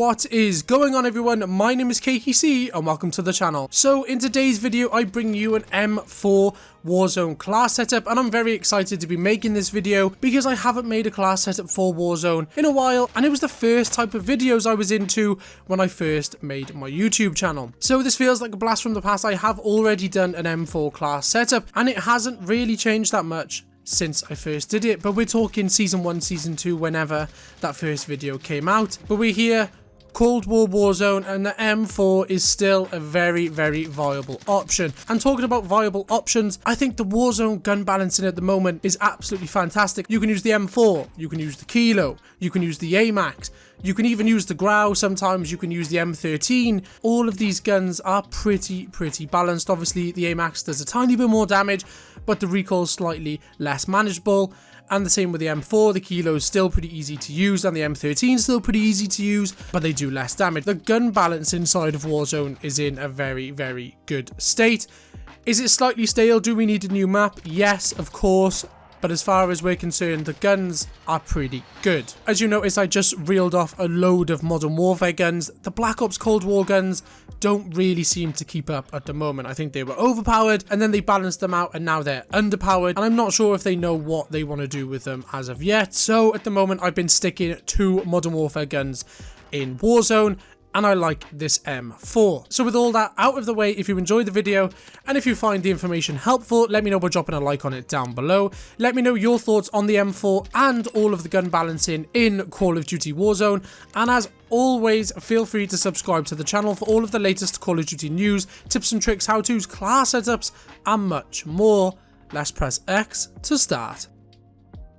What is going on, everyone? My name is CakeyC and welcome to the channel. So in today's video I bring you an M4 Warzone class setup, and I'm very excited to be making this video because I haven't made a class setup for Warzone in a while, and it was the first type of videos I was into when I first made my YouTube channel. So this feels like a blast from the past. I have already done an M4 class setup and it hasn't really changed that much since I first did it, but we're talking season 1, season 2, whenever that first video came out. But we're here, Cold War Warzone, and the M4 is still a very viable option. And talking about viable options, I think the Warzone gun balancing at the moment is absolutely fantastic. You can use the M4, you can use the Kilo, you can use the AMAX, you can even use the Grau, sometimes you can use the M13. All of these guns are pretty balanced. Obviously the AMAX does a tiny bit more damage, but the recoil is slightly less manageable. And the same with the M4, the Kilo is still pretty easy to use, and the M13 is still pretty easy to use, but they do less damage. The gun balance inside of Warzone is in a very good state. Is it slightly stale? Do we need a new map? Yes, of course. But as far as we're concerned, the guns are pretty good. As you notice, I just reeled off a load of Modern Warfare guns. The Black Ops Cold War guns don't really seem to keep up at the moment. I think they were overpowered and then they balanced them out and now they're underpowered. And I'm not sure if they know what they want to do with them as of yet. So at the moment, I've been sticking to Modern Warfare guns in Warzone, and I like this M4. So with all that out of the way, if you enjoyed the video and if you find the information helpful, let me know by dropping a like on it down below. Let me know your thoughts on the M4 and all of the gun balancing in Call of Duty Warzone. And as always, feel free to subscribe to the channel for all of the latest Call of Duty news, tips and tricks, how-tos, class setups, and much more. Let's press X to start.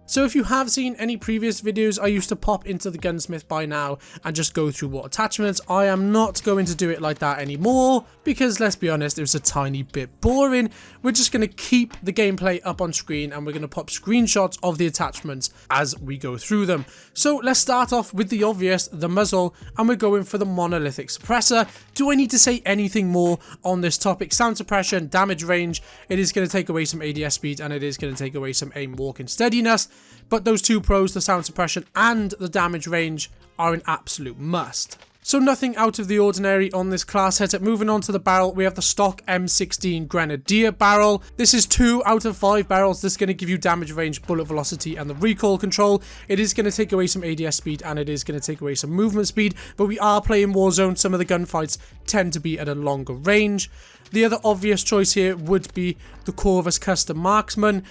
So if you have seen any previous videos, I used to pop into the gunsmith by now and just go through what attachments. I am not going to do it like that anymore because, let's be honest, it was a tiny bit boring. We're just going to keep the gameplay up on screen and we're going to pop screenshots of the attachments as we go through them. So let's start off with the obvious, the muzzle, and we're going for the Monolithic Suppressor. Do I need to say anything more on this topic? Sound suppression, damage range, it is going to take away some ADS speed and it is going to take away some aim, walk, and steadiness. But those two pros, the sound suppression and the damage range, are an absolute must. So nothing out of the ordinary on this class setup. Moving on to the barrel, we have the stock M16 Grenadier Barrel. This is 2 out of 5 barrels. This is going to give you damage range, bullet velocity, and the recoil control. It is going to take away some ADS speed and it is going to take away some movement speed, but we are playing Warzone. Some of the gunfights tend to be at a longer range. The other obvious choice here would be the Corvus Custom Marksman,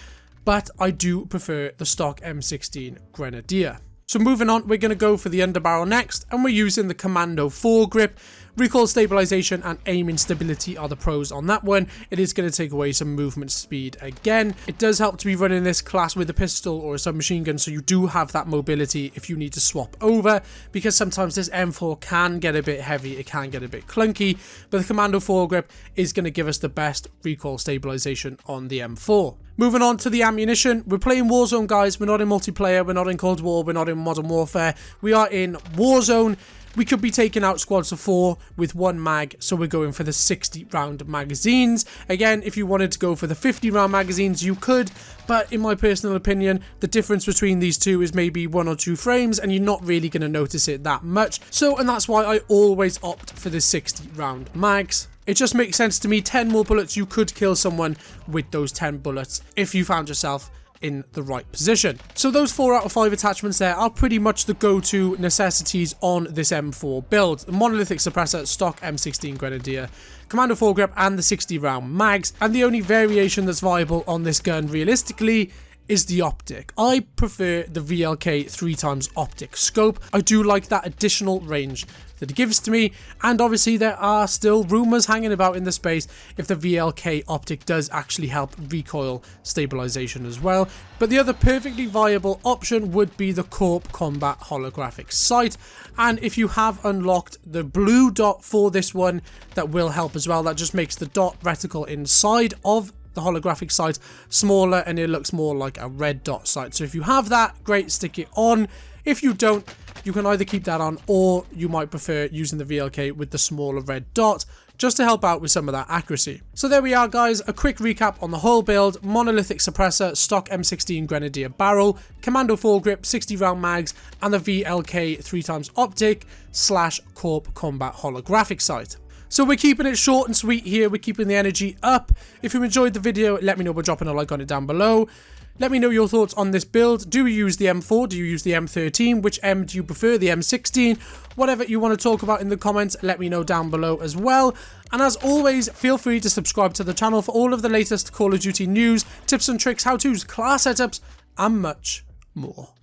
but I do prefer the stock M16 Grenadier. So moving on, we're going to go for the Underbarrel next, and we're using the Commando Foregrip. Recoil stabilization and aiming stability are the pros on that one. It is going to take away some movement speed again. It does help to be running this class with a pistol or a submachine gun, so you do have that mobility if you need to swap over, because sometimes this M4 can get a bit heavy, it can get a bit clunky, but the Commando Foregrip is going to give us the best recoil stabilization on the M4. Moving on to the ammunition, we're playing Warzone, guys. We're not in multiplayer, we're not in Cold War, we're not in Modern Warfare. We are in Warzone. We could be taking out squads of 4 with 1 mag, so we're going for the 60 round magazines. Again, if you wanted to go for the 50 round magazines, you could, but in my personal opinion, the difference between these two is maybe 1 or 2 frames, and you're not really going to notice it that much. So, and that's why I always opt for the 60 round mags. It just makes sense to me. 10 more bullets, you could kill someone with those 10 bullets if you found yourself in the right position. So those 4 out of 5 attachments there are pretty much the go-to necessities on this M4 build. The Monolithic Suppressor, stock M16 Grenadier, Commando Foregrip, and the 60 round mags. And the only variation that's viable on this gun realistically is the Optic. I prefer the VLK 3x Optic scope. I do like that additional range that it gives to me, and obviously there are still rumors hanging about in the space if the VLK Optic does actually help recoil stabilization as well. But the other perfectly viable option would be the Corp Combat Holographic Sight, and if you have unlocked the blue dot for this one, that will help as well. That just makes the dot reticle inside of the holographic sight smaller and it looks more like a red dot sight. So if you have that, great, stick it on. If you don't, you can either keep that on or you might prefer using the VLK with the smaller red dot just to help out with some of that accuracy. So there we are guys, a quick recap on the whole build: Monolithic Suppressor, stock M16 Grenadier Barrel, Commando Foregrip, 60 round mags, and the VLK 3x Optic / Corp combat holographic sight. So we're keeping it short and sweet here, we're keeping the energy up. If you enjoyed the video, let me know by dropping a like on it down below. Let me know your thoughts on this build. Do you use the M4? Do you use the M13? Which M do you prefer? The M16? Whatever you want to talk about in the comments, let me know down below as well. And as always, feel free to subscribe to the channel for all of the latest Call of Duty news, tips and tricks, how-tos, class setups, and much more.